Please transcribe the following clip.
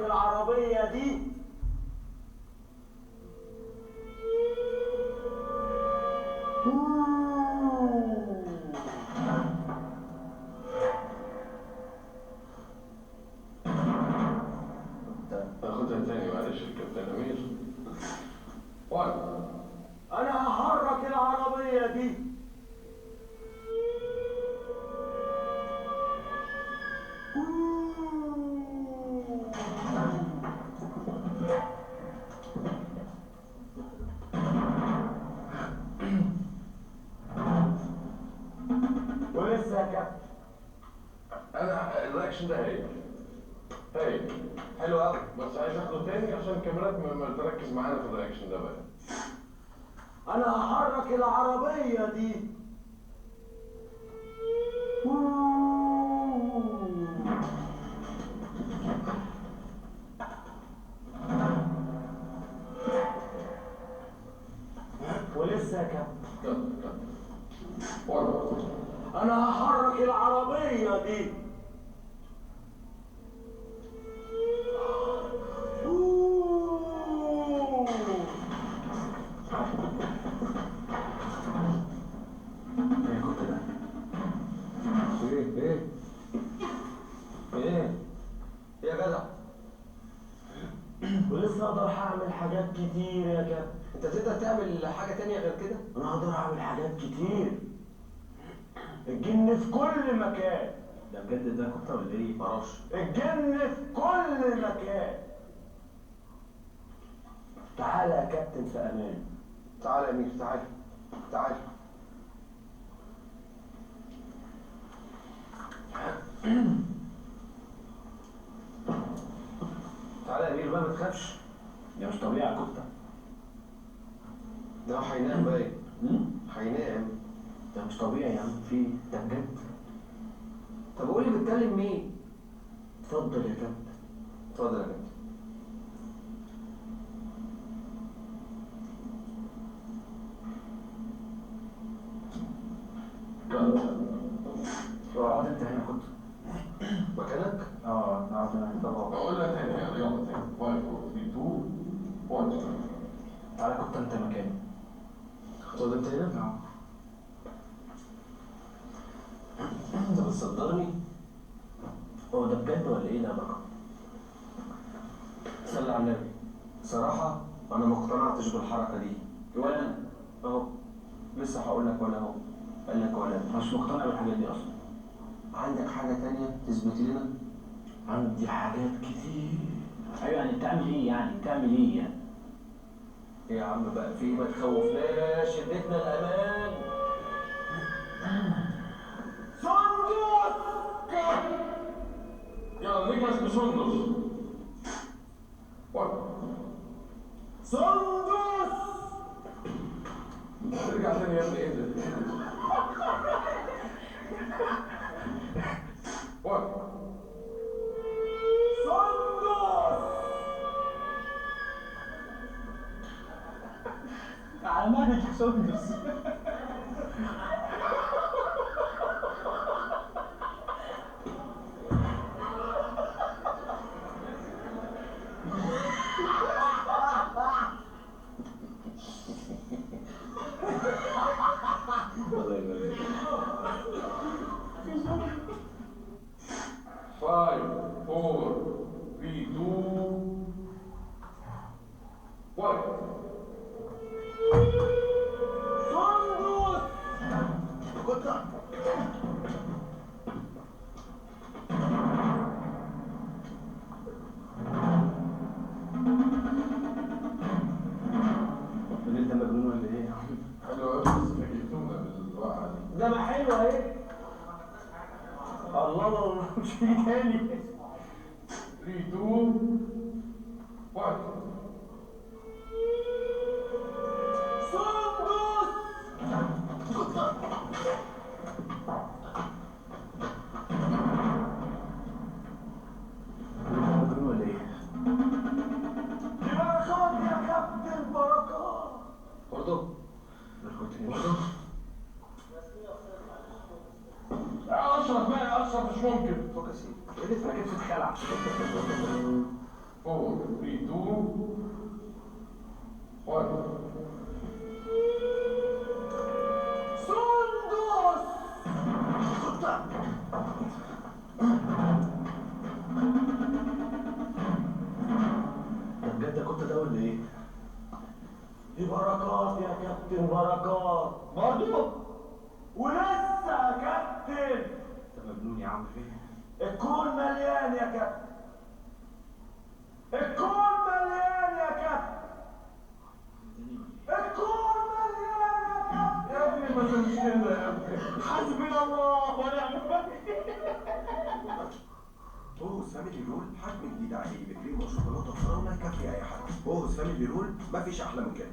العربية دي. ناخدها تاني معلش يا كابتن أمير. واحد. أنا هحرك العربية دي. ولسه يا كابتن. أنا الرياكشن ده هايل. هايل. حلو قوي. بس عايز اخده تاني عشان الكاميرات ما تركز معانا في الرياكشن ده بقى. أنا هحرك العربية دي. ولسه يا كابتن. أنا هحرك العربية دي. ايه يا جدع؟ ولسه أقدر أعمل حاجات كتير يا كابتن. انت تقدر تعمل حاجه تانية غير كده؟ أنا أقدر أعمل حاجات كتير. الجن في كل مكان. ده بجد ده كنت ولا ايه؟ معرفش. الجن في كل مكان. تعالى يا كابتن في امان. تعالى يا امير، تعالى تعالى. تعالى يا امير بقى، ما تخافش. ده مش طبيعي يا كفته. ده هينام باين. هينام. ده مش طبيعي يا عم. في ده بجد. طب قول لي بتكلم مين؟ اتفضل يا كابتن. اتفضل يا كابتن. اقعد انت هنا كنت. مكانك؟ اقعد انا هنا. اقولها تاني يعني يلا تاني. 5 4 3 2 1. تعالى كنت انت مكاني. هتقعد انت هنا؟ انت بتصدرني؟ هو ده بجد ولا ايه ده بقى؟ صلي على النبي. صراحة أنا ما اقتنعتش بالحركة دي. ولا أهو لسه هقول لك ولا أهو. قال لك ولا انا مش مقتنع بالحاجات دي اصلا. عندك حاجة تانية تثبت لنا؟ عندي حاجات كتير. ايوه يعني بتعمل ايه يعني؟ بتعمل ايه يعني؟ إيه يا عم بقى في ما تخوفناش، اديتنا الأمان. سندس. يلا نجلس بسندس. 1. سندس. ارجع تاني يا ابني. ايه ده؟ 1. سندس. على مهلك يا سندس. الله يبارك. 5 4 3 2 1. سندس. كنت انت مجنون ولا ايه يا عم؟ حلو قوي بس فاجئتونا بالوقعه دي. ده ما حلو اهي. الله مش هيجي تاني. 3 2 1. مجنون ولا ايه؟ دي بركات يا كابتن، بركات. برضه؟ برضه؟ اشرف بقى، اشرف مش ممكن. فوق يا سيدي. ايه اللي فاكر في الخلع؟ 4 3 2 1. سندس. ده بجد كنت ده ولا ايه؟ دي بركات يا كابتن، بركات برضه ولسه يا كابتن. انت مجنون يا عم، فين؟ الكون مليان يا كابتن، الكون مليان يا كابتن، الكون مليان يا كابتن. يا ابني ما تمشي كده يا ابني. حسبنا الله ونعم الوكيل. بوز فاميلي رول حجم جديد عليه بكريم وشوكولاته وفراوله كافي اي حد. بوز فاميلي رول مفيش احلى من كده.